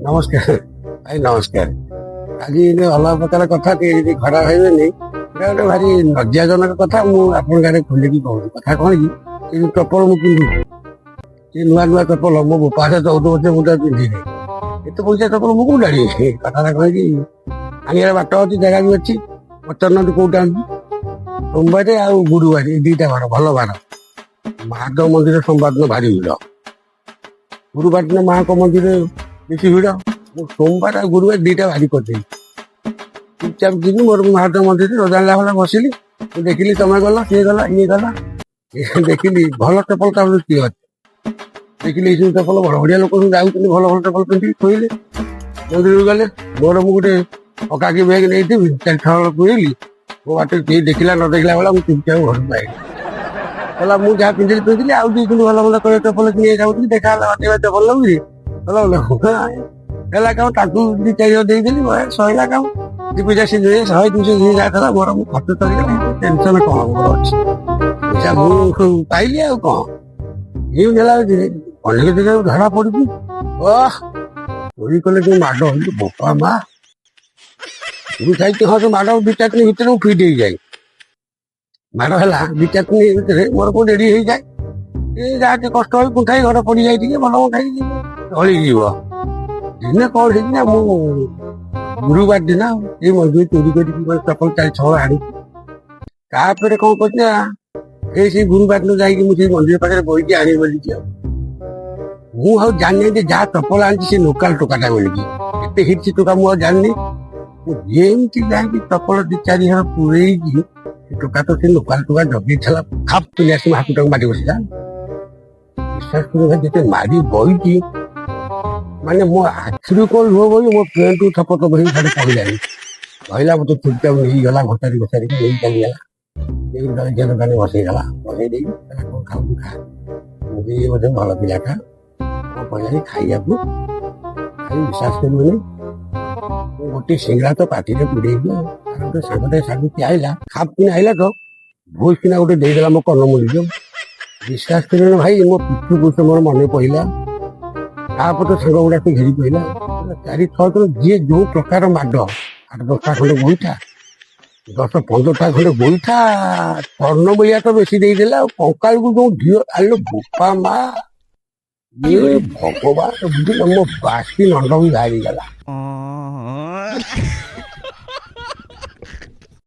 ନମସ୍କାର ଭାଇ ନମସ୍କାର। ଆଜି ଅଲଗା ପ୍ରକାର କଥା ଟିକେ ଯଦି ଖରାପ ହେବେନି, ଏଇଟା ଗୋଟେ ଭାରି ଲଜ୍ଜାଜନକ କଥା। ମୁଁ ଆପଣଙ୍କ ଆଡେ ଖୋଲିକି କହୁଛି। କଥା କଣ କି, ସେ ଯୋଉ ଚପଲ ମୁଁ ପିନ୍ଧୁଛି, ସେ ନୂଆ ନୂଆ ଚପଲ ମୋ ବାପାରେ 14 ବର୍ଷ ମୁଁ ତାକୁ ପିନ୍ଧିନି। ଏତେ ପଇସା ଚପଲ ମୁଁ କୋଉଠି ଆଣିବି? କଥାଟା କହିକି ଆଣିବାର ବାଟ ଅଛି, ଜାଗା ବି ଅଛି। ପଚାରୁନାହାନ୍ତି କୋଉଟା ଆଣିବି। ସୋମବାର ଆଉ ଗୁରୁବାର ଏଇ ଦିଟା ବାର ଭଲ ବାର। ମହାଦେବ ମନ୍ଦିର ସୋମବାର ଦିନ ଭାରି ଭିଡ଼, ଗୁରୁବାର ଦିନ ମାଙ୍କ ମନ୍ଦିରରେ ବେଶୀ ଭିଡ଼। ମୁଁ ସୋମବାର ଆଉ ଗୁରୁବାର ଦିଟା ଭାରି କରିଦେଲି। ଚୁପଚାପ ଯିବି ମୋର ମହାଦେବ ମନ୍ଦିରରେ ରୋଜାଣିଲା ଭଳିଆ ବସିଲି। ମୁଁ ଦେଖିଲି ତମେ ଗଲ, ସିଏ ଗଲା, ଇଏ ଗଲା। ଦେଖିଲି ଭଲ ଚପଲ ତାପରେ କିଏ ଅଛି। ଦେଖିଲି ଏଇ ସବୁ ଚପଲ ବଡ ବଢିଆ ଲୋକ ସବୁ ଯାଉଛନ୍ତି, ଭଲ ଭଲ ଚପଲ ପିନ୍ଧିକି ଥୋଇଲେ। ମନ୍ଦିରକୁ ଗଲେ, ମୋର ମୁଁ ଗୋଟେ ଅକାକି ବ୍ୟାଗ ନେଇଥିବି, 4-6 ପୁରେଇଲି। ମୋ ବାଟରେ କେହି ଦେଖିଲା ନ ଦେଖିଲା ଭଳିଆ ମୁଁ ଚୁପଚାପ ଘରକୁ ଆଇଲି। କହିଲା ମୁଁ ଯାହା ପିନ୍ଧିଲି ଆଉ ଦୁଇ ଦିନ ଭଲ ଭଲ ଚପଲ କିଣିବାକୁ ଯାଉଥିଲି, ଦେଖା ହେଲା ବାଟେ ଚପଲ ଲଗୁଛି ହେଲା କାମ। ତାକୁ 2-4 ଦେଇଦେଲି, ସଇଲା କାମ। 2 ପଇସା ସେ 100-200 ଯାହା ଥିଲା ମୋର ମୁଁ ଖର୍ଚ୍ଚ କରିଗଲା। ଟେନସନ କଣ ମୋର ଅଛି, ପଇସା ମୁଁ ପାଇଲି ଆଉ କଣ। ଏଇ ହେଲା ଅନେକ ଜାଗାକୁ ଧରା ପଡୁଛି। ଚୋରି କଲେ ଯୋଉ ମାଡ ହଉଛି ବୋପା ମା, ଗୁରୁ ସାହିତ୍ୟ ହଁ ମାଡ 2-4 ଦିନ ଭିତରେ ମୁଁ ଫିଟ୍ ହେଇଯାଏ। ମାଡ ହେଲା 2-4 ଦିନ ଭିତରେ ମୋର କୋଉ ରେଡି ହେଇଯାଏ। ଯାହା ଟିକେ କଷ୍ଟ ହୋଇ କୁଣ୍ଠାଇ ଘର ପଡିଯାଇ ଟିକେ ଭଲ ଖାଇକି ଢଳିଯିବ। ଦିନେ କଣ ହେଇଛି ନା, ମୁଁ ଗୁରୁବାର ଦିନ ଏଇ ମନ୍ଦିର ଚୋରି କରିକି ଚପଲ 4-6 ଆଣିଛି। ତାପରେ କଣ କରୁଛି ନା, ଏଇ ସେଇ ଗୁରୁବାର ଦିନ ଯାଇକି ମୁଁ ସେଇ ମନ୍ଦିର ପାଖରେ ବହିକି ଆଣିବି ବୋଲିକି ଆଉ। ମୁଁ ଆଉ ଜାଣିନି ଯେ ଯାହା ଚପଲ ଆଣିଛି ସେ ଲୋକାଲ ଟୋକାଟା ବୋଲିକି। ଏତେ ହିଟ୍ ଟୋକା ମୁଁ ଆଉ ଜାଣିନି। ମୁଁ ଯେମିତି ଯାଇକି ଚପଲ 2-4 ହଳ ପୁରେଇକି, ସେ ଟୋକା ତ ସେ ଲୋକାଲ ଟୋକା ଜଗିଥିଲା। ଖାପ ତୁଲି ଆସି ମୋ ହାତଟାକୁ ମାରି ବସିଲା। ବିଶ୍ୱାସ କରିବ ଯେତେ ମାରି ବଇଛି, ମାନେ ମୋ ଆଖିରୁ କଣ ଲୁହ ବୋହି ମୋ ପେଣ୍ଟରୁ ଥପ ଥପ ହେଇ ସାଡେ ପଡିଲାନି। କହିଲା ମତେ ଚୁପଚାପ ନେଇଗଲା, ଘୋଷାରି ଘୋଷାରିକି ନେଇ ଚାଲିଗଲା। ନେଇକି ଜଳଖିଆ ଦୋକାନରେ ବସେଇଗଲା। ବସେଇ ଦେଇକି କଣ ଖାଉଛୁ ଖା। ମୁଁ ବି ମଧ୍ୟ ଭଲ ପିଲାଟା, କଣ କହିଲାନି ଖାଇବାକୁ। ଖାଇ ବିଶ୍ୱାସ କରିବନି, ମୁଁ ଗୋଟେ ସିଙ୍ଗଡ଼ା ତ ପାଟିରେ ପୁରେଇକି ଆଉ। ଗୋଟେ ସାଙ୍ଗଟେ ସାଙ୍ଗକୁ ଆଇଲା, ଖାପ କିନା ଆଇଲା ତ ଭୁଲ କିନା ଗୋଟେ ଦେଇଦେଲା ମୋ କର୍ଣ୍ଣମୂଳିକୁ। ବିଶ୍ୱାସ କରିବନି ଭାଇ, ମୋ ପିଠୁ ପୁଷ ମୋର ମନେ ପଇଲା। ତାପରେ ତ ସାଙ୍ଗ ଗୁଡା ସେ ଘେରି ପଇଲା। 4-6 ଥର ଯିଏ ଯୋଉ ପ୍ରକାର ମାଡ, 8-10ଟା ଖଣ୍ଡେ ଗୋଇଠା, 10-15ଟା ଖଣ୍ଡେ ଗୋଇଠା, କର୍ଣ୍ଣମୂଳିଆ ତ ବେଶୀ ଦେଇଦେଲା ଆଉ। କଙ୍କାଳକୁ ଯୋଉ ଢିଅ ଆଲୋ ବୋପା ମା, ଇଏ ଭଗବାନ ବୁଝିଲ, ମୋ ବାସି ନଣ୍ଡ ବି ବାହାରିଗଲା।